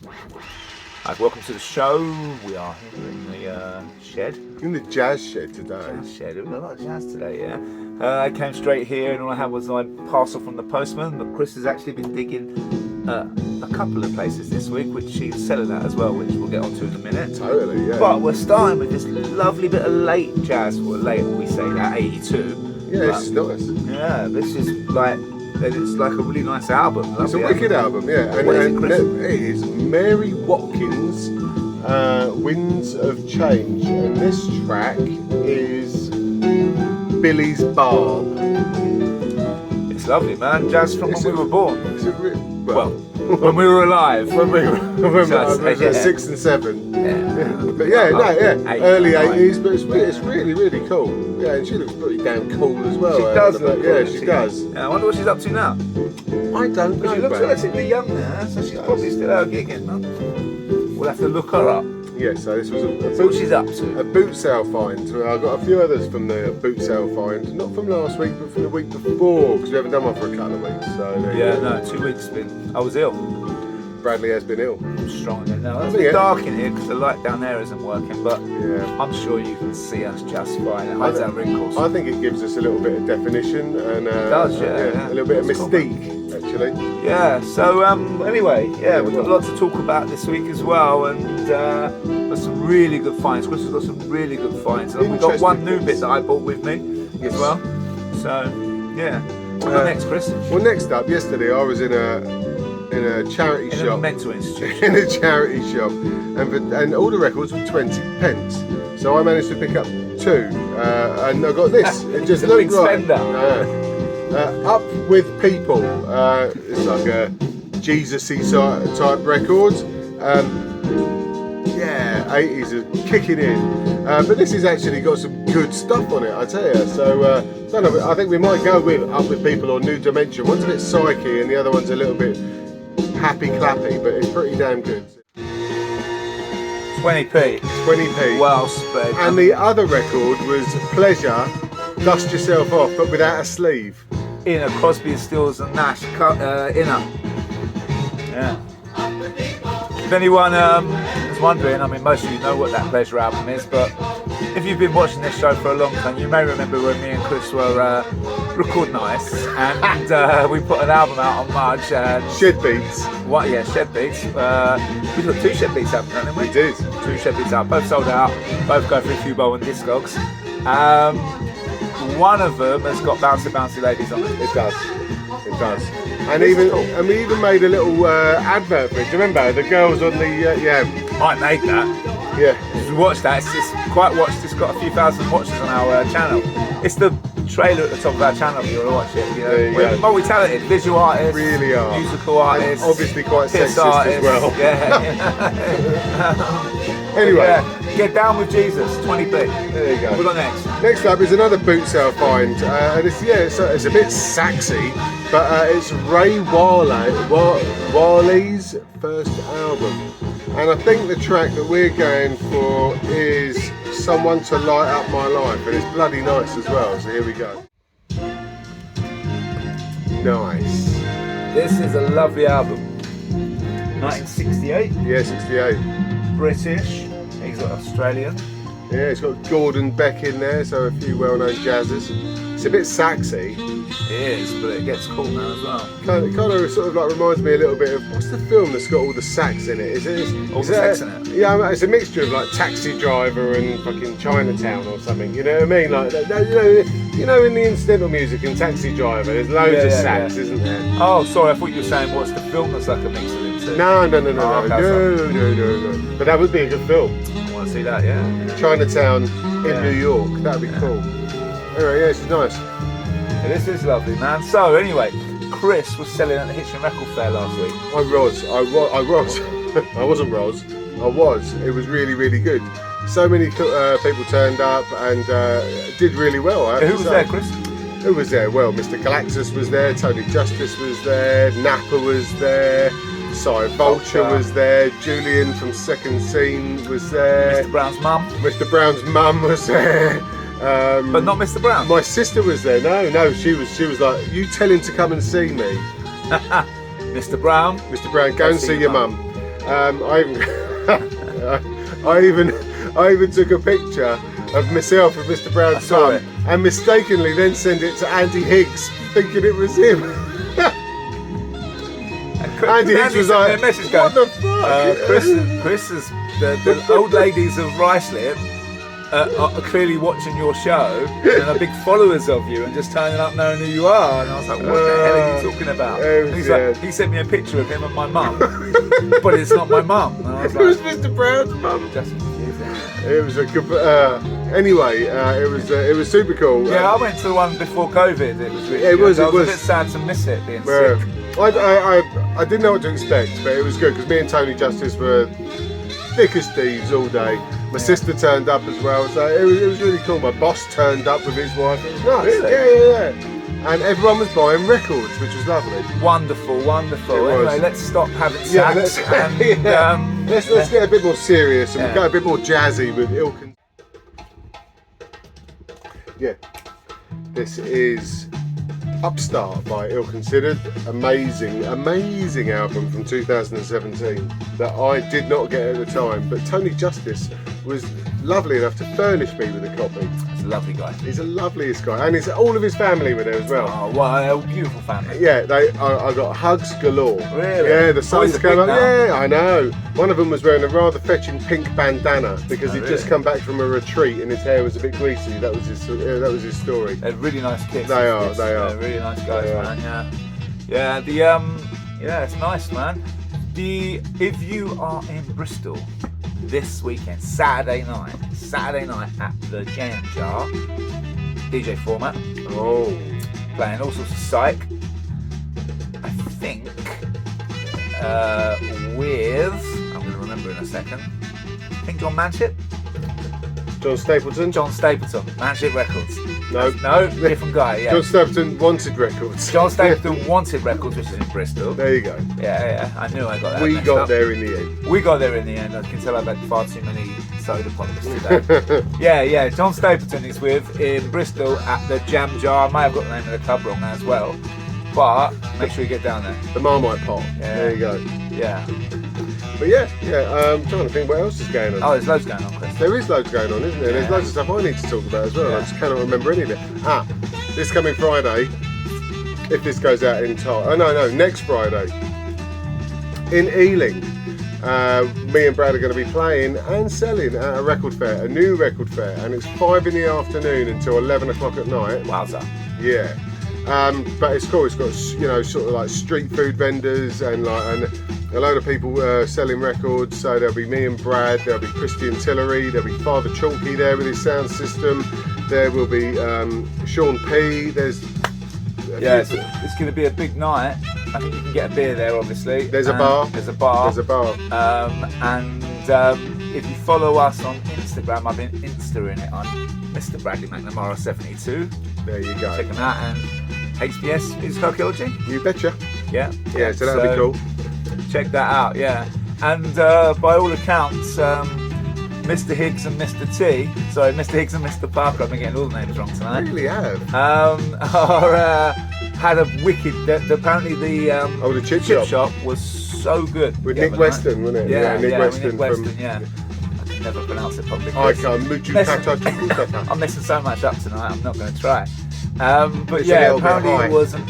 Hi, welcome to the show. We are here in the shed. In the jazz shed today. We've got a lot of jazz today, yeah. I came straight here and all I had was my parcel from the postman, but Chris has actually been digging a couple of places this week, which she's selling at as well, which we'll get onto in a minute. Totally, yeah. But we're starting with this lovely bit of late jazz, or late, we say that, 82. Yeah, this is nice. Yeah, this is like, it's like a really nice album. It's a wicked album, yeah. What is it, Chris? It is Mary Watkins, Winds of Change, and this track is Billy's Barb. It's lovely, man. Jazz from when we were born. It's a Well, when we were alive. when we were Yeah. 6 and 7. Yeah. But yeah, early 9. 80s, but it's really, really cool. Yeah, and she looks pretty damn cool as well. She does look cool, yeah, doesn't she does. Yeah, I wonder what she's up to now. I don't know. She looks man. relatively young now, so she's probably still out gigging. Huh? We'll have to look her up. Yeah, so this was See what she's up to. a boot sale find. I got a few others from the boot sale find, not from last week, but from the week before, because we haven't done one for a couple of weeks. So there you Yeah, go. no, 2 weeks been. I was ill. Bradley has been ill. I'm strong again now. It's a Yeah. bit dark in here because the light down there isn't working, but Yeah. I'm sure you can see us just fine. It hides our wrinkles. I think it gives us a little bit of definition and does, yeah. a little bit of It's cool, mystique, actually. Yeah, so anyway, yeah, we've got lots to talk about this week as well, and got some really good finds. Chris has got some really good finds. And we've got one new bit that I brought with me as well. So, yeah. What's next, Chris? Well, next up, yesterday I was in a charity In a shop. mental institution. In a charity shop, and all the records were 20 pence. So I managed to pick up 2, and I got this. It just It's a looked big right. spender. Up with People. It's like a Jesus-y type record. Yeah, 80s are kicking in. But this has actually got some good stuff on it, I tell you. So don't know, I think we might go with Up with People or New Dimension. One's a bit psyche and the other one's a little bit happy clappy, but it's pretty damn good. 20p. 20p. Well spent. And the other record was Pleasure, Dust Yourself Off, but without a sleeve. In a Crosby, Stills and Nash inner. Yeah. If anyone is wondering, I mean, most of you know what that Pleasure album is, but if you've been watching this show for a long time, you may remember when me and Chris were recording Ice, and we put an album out on March. Shed Beats. What? Yeah, Shed Beats. We got 2 Shed Beats out, didn't we? We did. 2 Shed Beats out, both sold out, both go through Fubo and Discogs. One of them has got Bouncy Ladies on it. It does. It does. And This is even cool. and we even made a little advert for it. Do you remember the girls on the I made that. yeah. If you watch that, it's quite watched. It's got a few thousand watches on our channel. It's the trailer at the top of our channel if you want to watch it. You know? There you We're go. multi-talented, visual artists, Really are. musical artists, And obviously quite piss sexist artists. as well. Yeah. Anyway, Yeah. Get down with Jesus. 20p. there you What we go. got next? Next up is another boot sale find, and it's a bit saxy, but it's Ray Warley's first album, and I think the track that we're going for is Someone to Light Up My Life, and it's bloody nice as well. So here we go. Nice. This is a lovely album. 1968. Yeah, 68. British. He's Australian. Yeah, it's got Gordon Beck in there, so a few well-known jazzers. It's a bit saxy. It is, but it gets cool now as well. Kind of sort of like reminds me a little bit of what's the film that's got all the sax in it? Is it All is the that- sax in it? Yeah, it's a mixture of like Taxi Driver and fucking Chinatown or something. You know what I mean? Like you know in the incidental music in Taxi Driver, there's loads of sax, isn't there? Oh, sorry, I thought you were saying what's the film that's like a mix of them two? No. Oh, okay, No. But that would be a good film. I want to see that, yeah. Chinatown in Yeah. New York. That'd be cool. Anyway, yeah, it's nice. Yeah, this is lovely, man. So, anyway, Chris was selling at the Hitchin Record Fair last week. I was. I wasn't Roz. I was. It was really, really good. So many people turned up and did really well. I have Who to was say. there, Chris? Who was there? Well, Mr. Galactus was there, Tony Justice was there, Napa was there, Cy Vulture was there, Julian from Second Scene was there, Mr. Brown's mum. Mr. Brown's mum was there. But not Mr. Brown. My sister was there. No, she was like, you tell him to come and see me. Mr. Brown. Mr. Brown, go and see your mum. I even took a picture of myself with Mr. Brown's saw mum and mistakenly then sent it to Andy Higgs, thinking it was him. Andy Higgs was like, message what the fuck? Chris is the old ladies of Ruislip are clearly watching your show and are big followers of you and just turning up knowing who you are. And I was like, what the hell are you talking about? And he's like, he sent me a picture of him and my mum, but it's not my mum. And I was It was like, Mr. Brown's mum. just confusing. It was a good. Anyway, it was super cool. Yeah, I went to the one before COVID. It was really It good. was- I it was was- a bit sad to miss it being Yeah. sick. I didn't know what to expect, but it was good because me and Tony Justice were thick as thieves all day. My sister turned up as well, so it was really cool. My boss turned up with his wife. It was nice. Really? Yeah. And everyone was buying records, which was lovely. Wonderful, wonderful. It was. Anyway, let's stop having Yeah, sex and let's get a bit more serious and Yeah. go a bit more jazzy with Ilkin. Yeah, this is Upstart by Ill Considered. Amazing album from 2017 that I did not get at the time, but Tony Justice was lovely enough to furnish me with a copy. He's a lovely guy. He's the loveliest guy, and all of his family were there as well. Oh, what a beautiful family. Yeah, I got hugs galore. Really? Yeah, the Boys sun's are come big up. now. Yeah, I know. One of them was wearing a rather fetching pink bandana because Oh, he'd just really? come back from a retreat and his hair was a bit greasy. That was his story. They're really nice kids. They are, Kids. they are. They're really nice guys, They are. man. Yeah. Yeah, it's nice, man. If you are in Bristol this weekend, Saturday night at the Jam Jar, DJ format, Oh, playing all sorts of psych. I think with, I'm going to remember in a second. I think John Manship. John Stapleton. John Stapleton, Manship Records. No. No, different guy. Yeah. John Stapleton Wanted Records. John Stapleton Wanted Records, which is in Bristol. There you go. Yeah. I knew I got that. We mixed got up. there in the end. We got there in the end. I can tell I've had far too many soda pops today. yeah. John Stapleton is with in Bristol at the Jam Jar. I may have got the name of the club wrong as well, but make sure you get down there. The Marmite Pot. Yeah. There you go. Yeah. But yeah. I'm trying to think what else is going on. Oh, there's loads going on, Chris. There is loads going on, isn't there? There's Yeah. loads of stuff I need to talk about as well. Yeah. I just cannot remember any of it. This coming Friday, if this goes out in time. Oh no, next Friday in Ealing. Me and Brad are going to be playing and selling at a record fair, a new record fair, and it's 5 in the afternoon until 11 o'clock at night. Wowza. Yeah. But it's cool. It's got sort of like street food vendors and a load of people selling records. So there'll be me and Brad. There'll be Christian Tillery. There'll be Father Chalky there with his sound system. There will be Sean P. There's Yeah, it's going to be a big night. I think you can get a beer there, obviously. There's a And bar. There's a bar. There's a bar. If you follow us on Instagram, I've been Instaing it on Mr. Bradley McNamara 72. There you go. Check him out. And Hbs Music Archaeology. You betcha. Yeah. Yeah, so that'll be cool. Check that out. Yeah. And by all accounts, Mr. Higgs and Mr. T. Sorry, Mr. Higgs and Mr. Parker. I've been getting all the names wrong I tonight. really have. Had a wicked. Apparently the The chip shop. was so good. With the Nick other night. Weston, wasn't it? Yeah, Nick Weston Nick Weston. from. Yeah. I can never pronounce it properly. I Chris. can't. I'm messing so much up tonight. I'm not going to try. But It's a yeah, little bit apparently high. it was an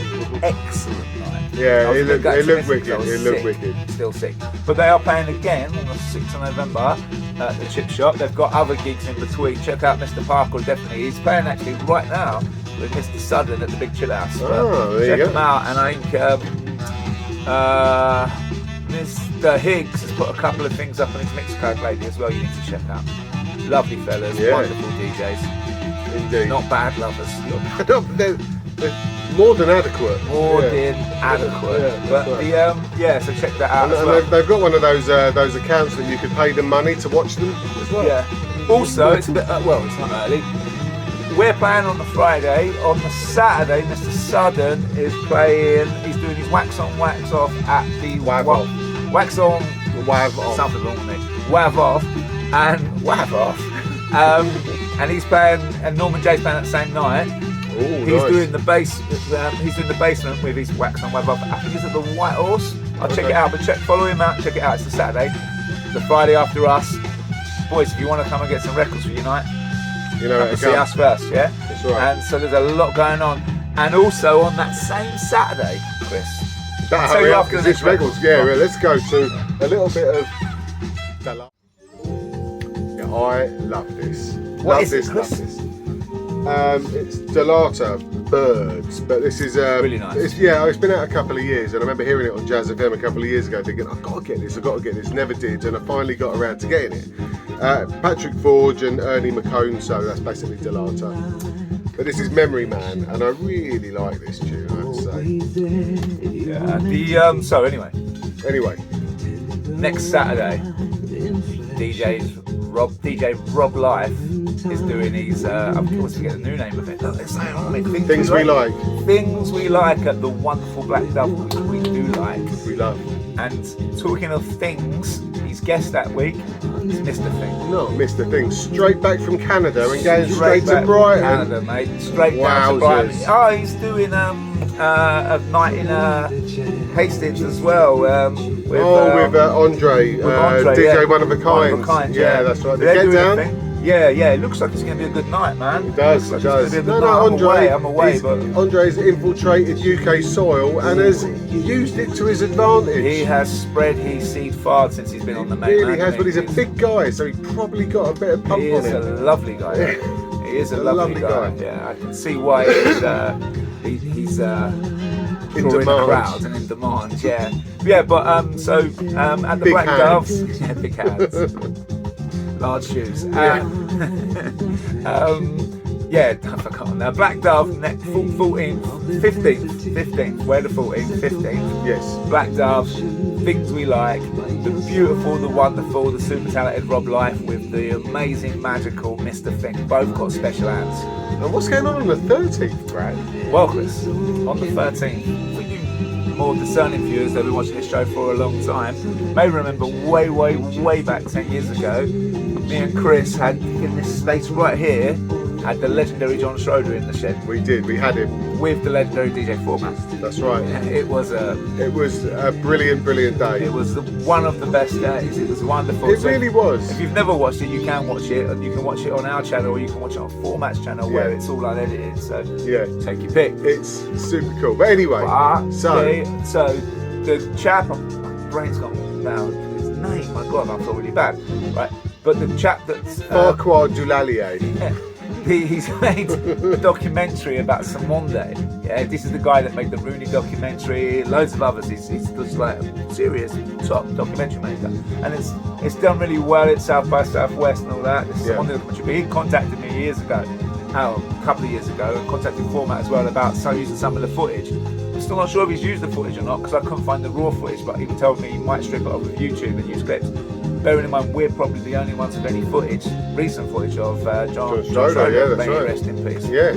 excellent night. Yeah, I was it a bit looked gutted to miss wicked. because I was It looked sick. wicked. Still sick. But they are playing again on the 6th of November at the Chip Shop. They've got other gigs in between. Check out Mr. Parker, definitely. He's playing actually right now with Mr. Sudden at the Big Chill House. Oh, there you check go. him out. And I think Mr. Higgs has put a couple of things up on his Mixcloud lately as well. You need to check out. Lovely fellas, Yeah. wonderful DJs, Indeed. not bad lovers. They're more than adequate. More Yeah. than adequate. Yeah, that's But right. so check that out And, as and well. they've got one of those accounts that you could pay them money to watch them as well. Yeah. Also, it's a bit well, it's not early. We're playing on the Friday. On the Saturday, Mr. Sudden is playing. He's doing his wax on, wax off at the Wav off. Wax on, Wav off. something wrong with me. Wav off and wav off. And he's playing, and Norman Jay's playing that same night. Ooh, He's nice. doing the bass. He's doing the basement with his wax on, wav off. I think he's at the White Horse. I'll check it out, but follow him out, check it out. It's a Saturday, the Friday after us. Boys, if you want to come and get some records for your night, You know, come and see us first, yeah? That's right. And so there's a lot going on. And also on that same Saturday, Chris. That tell hurry you up, after 'cause the this next records. record. Yeah, well, let's go to a little bit of. Yeah, I love this. What love is this, it, love Chris? this. It's Delata Birds, but this is Really nice. It's been out a couple of years, and I remember hearing it on Jazz FM a couple of years ago, thinking I've got to get this, never did, and I finally got around to getting it. Patrick Forge and Ernie McCone, so that's basically Delata. But this is Memory Man, and I really like this tune, I have to say. Yeah, so anyway, next Saturday, DJ Rob Life is doing his, I'm curious to get the new name of it. Look, they're saying on me, Things we like. Things we like at the wonderful Black Dove, which we do like. We love. And talking of things, his guest that week is Mr. Thing. No, Mr. Thing, straight back from Canada and going straight back to Brighton. from Canada, mate. Straight down to Brighton. Wowzers. Oh, he's doing a night in Hastings as well. With Andre, Andre, DJ yeah. One of a Kind. One of a Kind, yeah. That's right. They're Get doing a down. thing. Yeah, it looks like it's going to be a good night, man. It does, Looks it like does. it's gonna be a good night. I'm away, Andre's infiltrated UK soil and has used it to his advantage. he has spread his seed far since he's been on the main. He really has, but he's a big guy, so he probably got a bit of pump He on is a him. lovely guy. He is a lovely guy. Yeah, I can see why he's In drawing the demand. crowd and in demand. Yeah, but at the Big Black hands. Doves, yeah, big hands, large shoes. I've forgotten. Black Dove, 14th, 15th. Where the 14th, 15th. Yes. Black Dove, Things We Like, the beautiful, the wonderful, the super talented Rob Life with the amazing, magical Mr. Thing. Both got special hands. And what's going on the 13th, Brad? Well, Chris, on the 13th, for you more discerning viewers that have been watching this show for a long time, may remember way back 10 years ago, me and Chris had in this space right here, had the legendary John Schroeder in the shed. We did. We had him. With the legendary DJ Format. That's right. It was a brilliant day. It was one of the best days. It was wonderful. It really was. If you've never watched it, you can watch it, and you can watch it on our channel, or you can watch it on Format's channel, where it's all unedited. So take your pick. It's super cool. But anyway, so the chap, my brain's gone down. His name, my God, I feel really bad. Right, but the chap that's Farquhar Dulalier. he's made a documentary about Simonde. Yeah, this is the guy that made the Rooney documentary, loads of others. He's just like a serious top documentary maker, and it's done really well at South by Southwest and all that. This Simonde documentary. But he contacted me years ago, a couple of years ago, and contacted Format as well about using some of the footage. I'm still not sure if he's used the footage or not because I couldn't find the raw footage. But he told me he might strip it off of YouTube and use clips. Bearing in mind, we're probably the only ones with any recent footage of John Schroeder. Yeah, that's may he right. rest in peace. Yeah.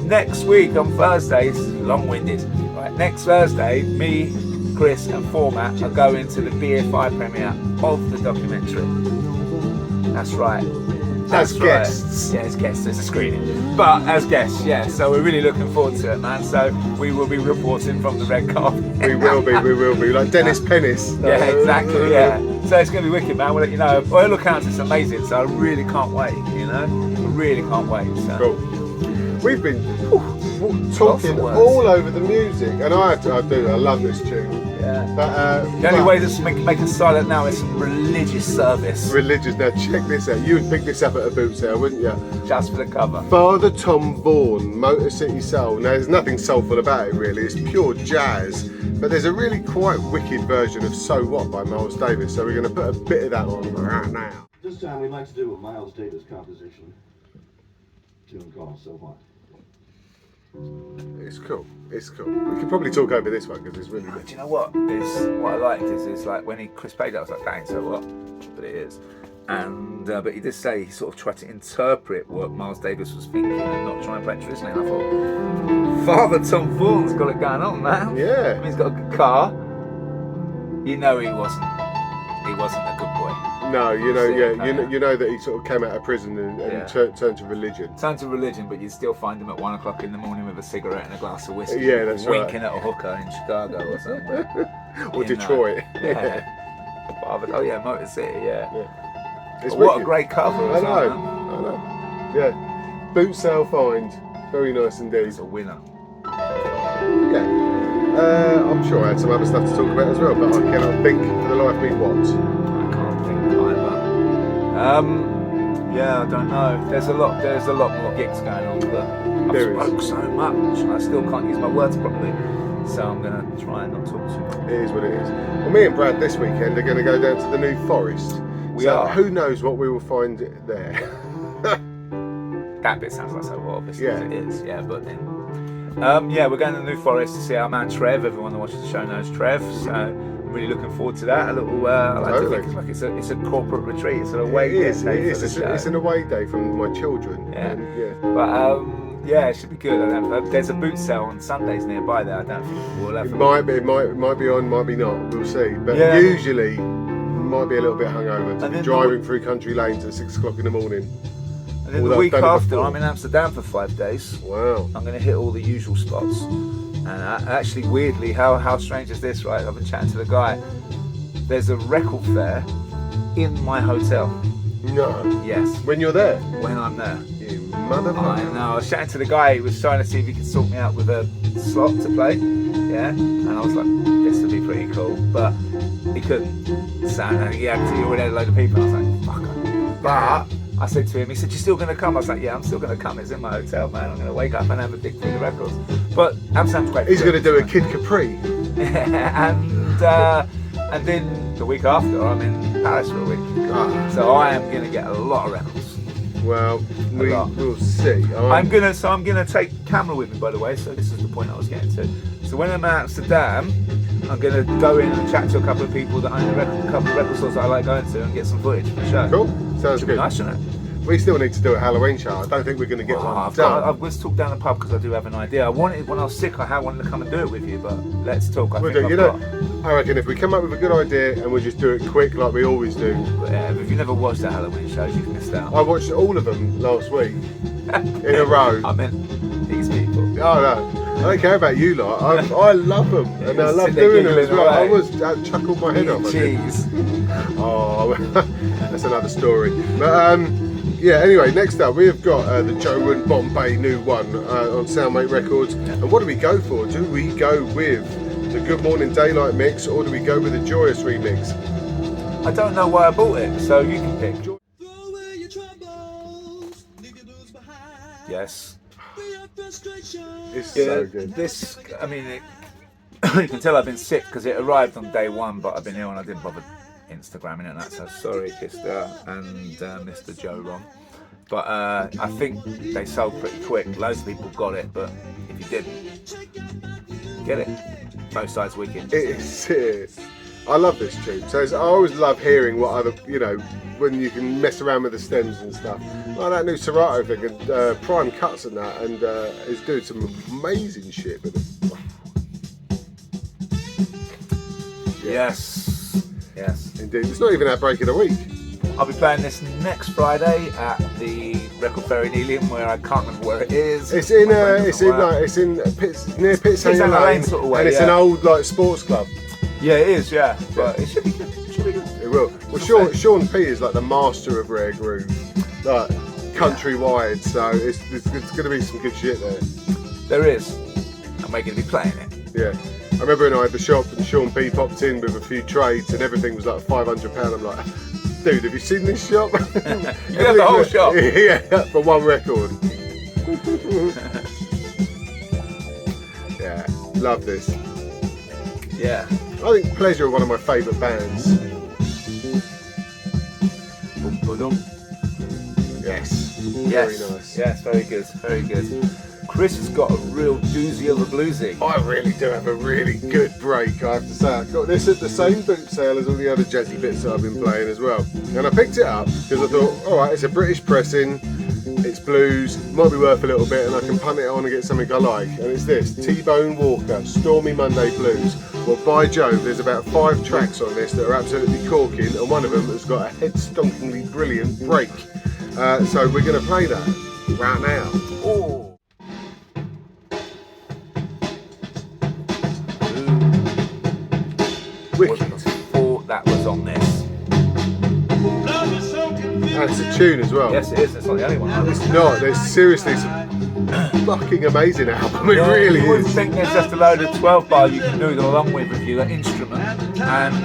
Next week on Thursday, it's long-winded. Right, next Thursday, me, Chris, and Format are going to the BFI premiere of the documentary. That's right. As guests. Yeah, as guests. There's a screening, but as guests, yeah. So we're really looking forward to it, man. So we will be reporting from the red carpet. We will be like Dennis Pennis. Yeah, exactly. Yeah. So it's going to be wicked, man. We'll let you know. By all accounts, it's amazing. So I really can't wait. You know, I really can't wait. So. Cool. We've been talking all over the music, and I love this tune. Yeah. But the only way that's making silent now is some religious service. Religious. Now check this out. You would pick this up at a boot sale, wouldn't you? Just for the cover. Father Tom Vaughan, Motor City Soul. Now there's nothing soulful about it really. It's pure jazz. But there's a really quite wicked version of So What by Miles Davis. So we're going to put a bit of that on right now. This time we'd like to do a Miles Davis composition. Tune called So What. It's cool. It's cool. We could probably talk over this one because it's really good. Do you know what? What I liked is like when Chris played that, I was like, that ain't So What, but it is. And but he did say he sort of tried to interpret what Miles Davis was thinking and not try and play traditionally. And I thought, Father Tom Vaughan's got it going on now. Yeah. I mean, he's got a good car. You know, he wasn't a good boy. boy. No, you know, Sick, yeah, you know that he sort of came out of prison and Yeah. turned to religion. Turn to religion, but you'd still find him at 1 o'clock in the morning with a cigarette and a glass of whiskey. Yeah, that's right. winking at a hooker in Chicago or something. Or In, Detroit. Yeah. Oh yeah, Motor City. Yeah. It's What a wicked. great cover. I as well, know, man. I know. Yeah, boot sale find, very nice indeed. It's a winner. Yeah. I'm sure I had some other stuff to talk about as well, but I cannot think for the life of me what. I can't think either. Yeah, I don't know. There's a lot more gigs going on, but There I've is. spoke so much and I still can't use my words properly. So I'm gonna try and not talk too much. It is what it is. Well, me and Brad this weekend are going to go down to the New Forest. We So are. who knows what we will find there. That bit sounds like so obvious Yeah. as it is, yeah, but then. Yeah, we're going to the New Forest to see our man Trev. Everyone that watches the show knows Trev, so I'm really looking forward to that. A little, I like Totally. to think it's a corporate retreat. It's an away It is. day It for is. the show. It's an away day from my children. Yeah. And, yeah. But yeah, it should be good. I don't know. There's a boot sale on Sundays nearby there. I don't think we'll have. It might be on, might be not. We'll see. But Yeah. usually, might be a little bit hungover to And be then driving through country lanes at 6 o'clock in the morning. And then the Although week I've done it after, before. I'm in Amsterdam for 5 days. Wow. I'm going to hit all the usual spots. And actually, weirdly, how strange is this, right? I've been chatting to the guy. There's a record fair in my hotel. No. Yes, When you're there, when I'm there. you I motherfucker. know. I was chatting to the guy. He was trying to see if he could sort me out with a slot to play. Yeah, and I was like, this would be pretty cool, but he couldn't. So yeah, because he already had a load of people. I was like, fuck. But I said to him, he said, "You're still going to come?" I was like, "Yeah, I'm still going to come. It's in my hotel, man. I'm going to wake up and have a dig through the records." But Amsterdam's great. He's going to do a Kid Capri. and then the week after, I'm in Paris for a week. Ah, So I am going to get a lot of records. well, lot. we'll see. I'm gonna take camera with me, by the way. So this is the point I was getting to. So when I'm at Amsterdam, I'm gonna go in and chat to a couple of people that own a couple of record stores that I like going to and get some footage for the show. Cool. Sounds Should be good. nice, shouldn't it? We still need to do a Halloween show. I don't think we're going to get one I've done. let's talk down the pub because I do have an idea. I wanted when I was sick. I wanted to come and do it with you, but let's talk. I We'll think do. I've You got. know, I reckon if we come up with a good idea and we just do it quick like we always do. If you've never watched the Halloween shows, you've missed out. I watched all of them last week in a row. I meant these people. Oh no, I don't care about you lot. I love them and I love Sit there doing them as giggling well. I away. was chuckled my head off. I did. Cheese. Oh, that's another story. But yeah. Anyway, next up we have got the Joe and Bombay new one on Soundmate Records. And what do we go for? Do we go with the Good Morning Daylight mix or do we go with the Joyous remix? I don't know why I bought it, so you can pick. Throw away your troubles, leave your blues behind. Yes. Free up frustration. It's Yeah, so good. this, I mean, you can tell I've been sick because it arrived on day one, but I've been ill and I didn't bother Instagramming it and that, so sorry, Kista and Mr. Joe Ron. But I think they sold pretty quick. Loads of people got it, but if you didn't, get it. Both sides wicked. It is sick. I love this tune. So I always love hearing what other, when you can mess around with the stems and stuff. Like that new Serato thing, and Prime cuts and that, and is doing some amazing shit with it. Yes. Indeed. It's not even our break of the week. I'll be playing this next Friday at the Record Fair in Ealing, where I can't remember where it is. It's in My brain it's doesn't in work. like it's in Pitts, near Pittshanger Pittshanger Lane, Lane sort of way, and it's yeah. an old like sports club. Yeah, it is. Yeah, but it should be good. It should be good. It will. Well, Sean P is like the master of rare groove, like countrywide. So it's going to be some good shit there. There is, and we're going to be playing it. Yeah. I remember when I had the shop and Sean P popped in with a few trades and everything was like £500. I'm like, dude, have you seen this shop? You have the whole shop. Yeah, for one record. Yeah, love this. Yeah. I think Pleasure are one of my favourite bands. Boom, ba-dum. Yes. Yes. Very nice. Yes, very good. Very good. Chris has got a real doozy of a bluesy. I really do have a really good break, I have to say. I got this at the same boot sale as all the other jazzy bits that I've been playing as well. And I picked it up because I thought, alright, it's a British pressing, it's blues, might be worth a little bit and I can punt it on and get something I like. And it's this, T-Bone Walker, Stormy Monday Blues. Well, by Jove, there's about 5 tracks on this that are absolutely corking, and one of them has got a head-stonkingly brilliant break. So we're going to play that right now. Oh. Wicked. Wouldn't have thought that was on this. And it's a tune as well. Yes, it is. It's not the only one. It's not. There's seriously some fucking amazing album. It really you wouldn't is. think there's just a load of 12 bar you can do it along with your instrument, and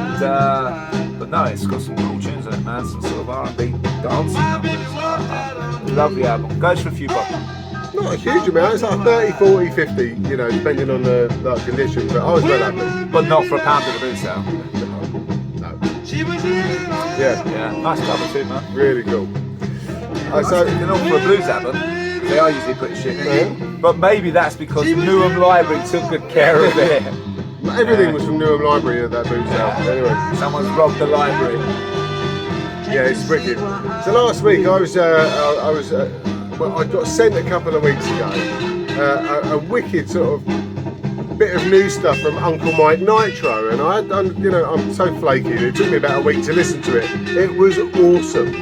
but no, it's got some cool tunes in it, man. Some sort of R&B dancing numbers. Love the album. Goes for a few bucks. Not a huge amount. It's like 30, 40, 50, you know, depending on the condition. But I was well happy. But not for a pound of the boot sale. No. Yeah. Yeah, nice cover too, man. Really cool. So, you know, for a blues album, they are usually pretty shit. But maybe that's because Newham Library took good care of it. Everything was from Newham Library at that boot sale. Anyway. Someone's robbed the library. Yeah, it's wicked. So last week I got sent a couple of weeks ago a wicked sort of bit of new stuff from Uncle Mike Nitro, and I'm so flaky. It took me about a week to listen to it. It was awesome.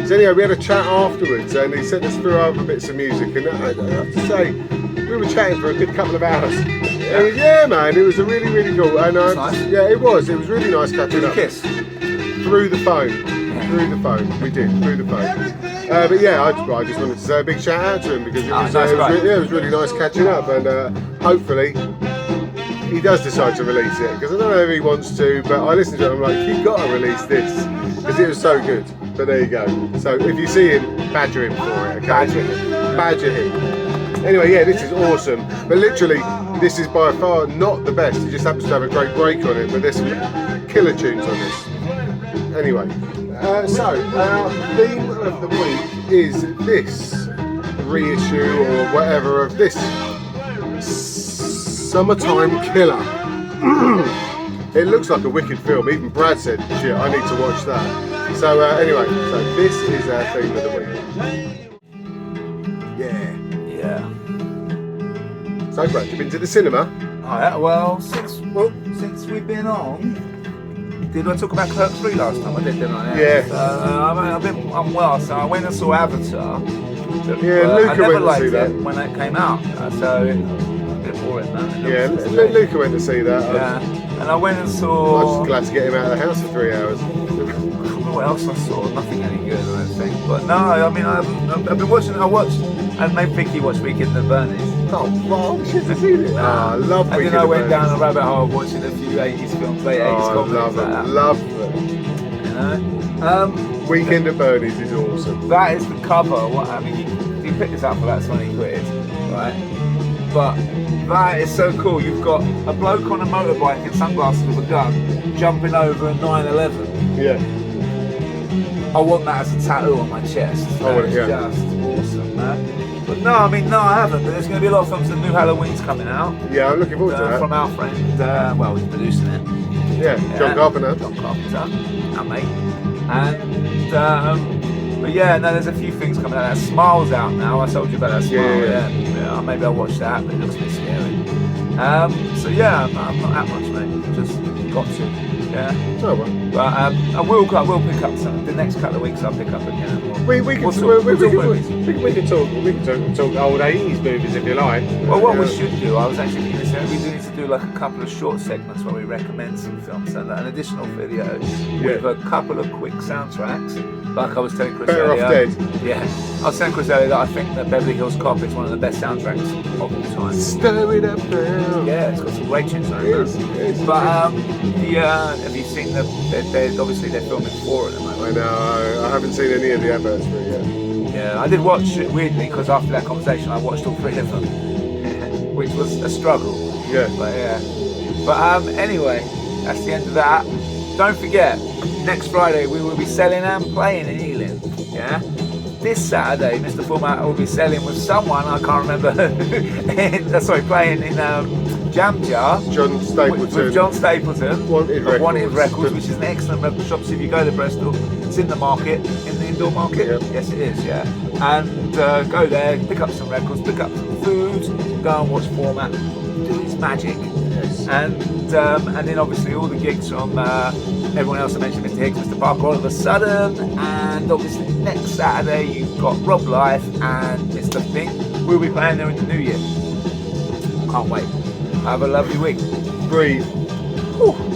So anyway, we had a chat afterwards, and he sent us through other bits of music, and I have to say, we were chatting for a good couple of hours. Yeah, man, it was a really, really cool. And nice. yeah, it was really nice catching up. Kiss. Through the phone. Through the phone, we did, through the phone. But yeah, I just wanted to say a big shout out to him because it was really nice catching up, and hopefully he does decide to release it, because I don't know if he wants to, but I listened to it and I'm like, you've got to release this, because it was so good. But there you go. So if you see him, badger him for it, okay? Badger him. Anyway, yeah, this is awesome, but literally, this is by far not the best. He just happens to have a great break on it, but there's some killer tunes on this. Anyway, so our theme of the week is this reissue or whatever of this Summertime Killer. It looks like a wicked film. Even Brad said, shit, I need to watch that. So anyway, so this is our theme of the week. Yeah. So Brad, you've been to the cinema? Well, since we've been on. Did I talk about Clerks 3 last time? I did, didn't I? Yeah. I'm a bit unwell, so I went and saw Avatar. Yeah, Luca I never went to liked see that. it when it came out, so a bit boring, man. Yeah, Luca went to see that. Yeah, and I went and I was saw. just glad to get him out of the house for 3 hours. What else I saw? Nothing any good, I don't think. But no, I mean, I've been watching. I watched, and made Vicky watch Weekend at Bernie's. Oh, wow, she hasn't seen it. I love And then I went down a rabbit hole watching a few 80s films, late 80s comedies. Love them. You know? Weekend at Bernie's is awesome. That is the cover. I mean, you picked this up for about 20 quid, right? But that is so cool. You've got a bloke on a motorbike in sunglasses with a gun jumping over a 9/11. Yeah. I want that as a tattoo on my chest. That is just awesome, man. But no, I haven't. But there's going to be a lot of films. The new Halloween's coming out. Yeah, I'm looking forward to that. From our friend, he's producing it. Yeah, John Carpenter. John Carpenter, our mate. And, but yeah, no, there's a few things coming out. That Smile's out now. I told you about that Smile. Yeah. Maybe I'll watch that, but it looks a bit scary. So yeah, I'm not that much, mate. Just got to. Yeah. Oh, well. But I will pick up some. The next couple of weeks I'll pick up again. We can talk old 80s movies if you like. Well, what we should do, I was actually thinking this, we do need to do like a couple of short segments where we recommend some films and an additional video with a couple of quick soundtracks. Like I was telling Chris Better earlier. Off Dead. Yeah. I was telling Chris earlier that I think that Beverly Hills Cop is one of the best soundtracks of all time. Stir it up now. Yeah, it's got some great tunes on it. But have you seen obviously they're filming 4 at the moment. I know, I haven't seen any of the adverts for it yet. Yeah, I did watch it weirdly because after that conversation I watched all 3 of them, which was a struggle. Yeah. But yeah. But anyway, that's the end of that. Don't forget, next Friday we will be selling and playing in Ealing. Yeah. This Saturday, Mr. Format will be selling with someone I can't remember. Playing in Jam Jar. John Stapleton. With John Stapleton. Wanted Records, which is an excellent record shop. So if you go to Bristol, it's in the market, in the indoor market. Yep. Yes, it is. Yeah. And go there, pick up some records, pick up some food, go and watch Format, do his magic. Yes. and then obviously all the gigs from everyone else I mentioned, Mr. Higgs, Mr. Parker, all of a sudden, and obviously next Saturday you've got Rob Life and Mr. Fink. We'll be playing there in the new year. Can't wait. Have a lovely week. Breathe. Whew.